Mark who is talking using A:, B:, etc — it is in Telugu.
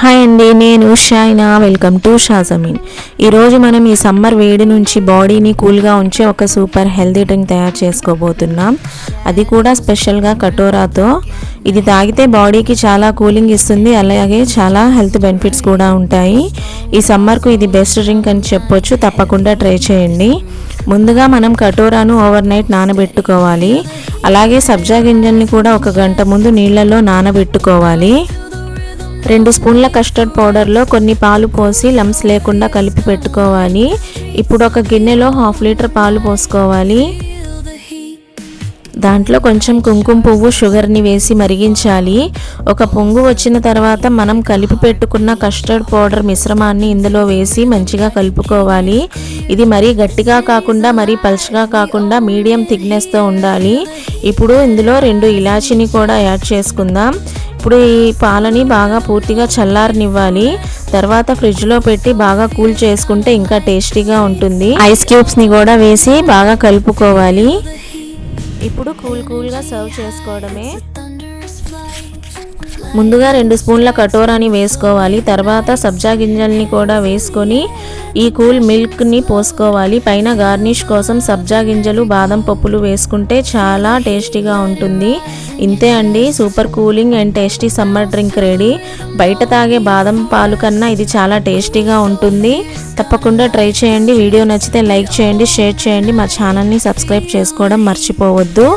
A: హాయ్ అండి, నేను షైనా. Welcome to షాజమీన్. ఈరోజు మనం ఈ సమ్మర్ వేడి నుంచి బాడీని కూల్గా ఉంచే ఒక సూపర్ హెల్తీ డ్రింక్ తయారు చేసుకోబోతున్నాం. అది కూడా స్పెషల్గా కటోరాతో. ఇది తాగితే బాడీకి చాలా కూలింగ్ ఇస్తుంది, అలాగే చాలా హెల్త్ బెనిఫిట్స్ కూడా ఉంటాయి. ఈ సమ్మర్కు ఇది బెస్ట్ డ్రింక్ అని చెప్పొచ్చు. తప్పకుండా ట్రై చేయండి. ముందుగా మనం కటోరాను ఓవర్ నైట్ నానబెట్టుకోవాలి. అలాగే సబ్జా గింజల్ని కూడా 1 గంట ముందు నీళ్ళల్లో నానబెట్టుకోవాలి. 2 స్పూన్ల కస్టర్డ్ పౌడర్లో కొన్ని పాలు పోసి లమ్స్ లేకుండా కలిపి పెట్టుకోవాలి. ఇప్పుడు ఒక గిన్నెలో 1/2 లీటర్ పాలు పోసుకోవాలి. దాంట్లో కొంచెం కుంకుమ పువ్వు షుగర్ని వేసి మరిగించాలి. ఒక పొంగు వచ్చిన తర్వాత మనం కలిపి పెట్టుకున్న కస్టర్డ్ పౌడర్ మిశ్రమాన్ని ఇందులో వేసి మంచిగా కలుపుకోవాలి. ఇది మరీ గట్టిగా కాకుండా మరీ పల్చగా కాకుండా మీడియం థిక్నెస్తో ఉండాలి. ఇప్పుడు ఇందులో 2 ఇలాచీని కూడా యాడ్ చేసుకుందాం. ఇప్పుడు ఈ పాలని బాగా పూర్తిగా చల్లారనివ్వాలి. తర్వాత ఫ్రిడ్జ్లో పెట్టి బాగా కూల్ చేసుకుంటే ఇంకా టేస్టీగా ఉంటుంది. ఐస్ క్యూబ్స్ని కూడా వేసి బాగా కలుపుకోవాలి. ఇప్పుడు కూల్గా సర్వ్ చేసుకోవడమే. ముందుగా 2 స్పూన్ల కటోరాని వేసుకోవాలి. తర్వాత సబ్జా గింజల్ని కూడా వేసుకొని ఈ కూల్ మిల్క్ని పోసుకోవాలి. పైన గార్నిష్ కోసం సబ్జా గింజలు, బాదం పప్పులు వేసుకుంటే చాలా టేస్టీగా ఉంటుంది. ఇంతే అండి, super cooling and tasty summer drink ready. బయట తాగే బాదం పాలు కన్నా ఇది చాలా టేస్టీగా ఉంటుంది. తప్పకుండా ట్రై చేయండి. వీడియో నచ్చితే లైక్ చేయండి, షేర్ చేయండి. మా ఛానల్ని సబ్స్క్రైబ్ చేసుకోవడం మర్చిపోవద్దు.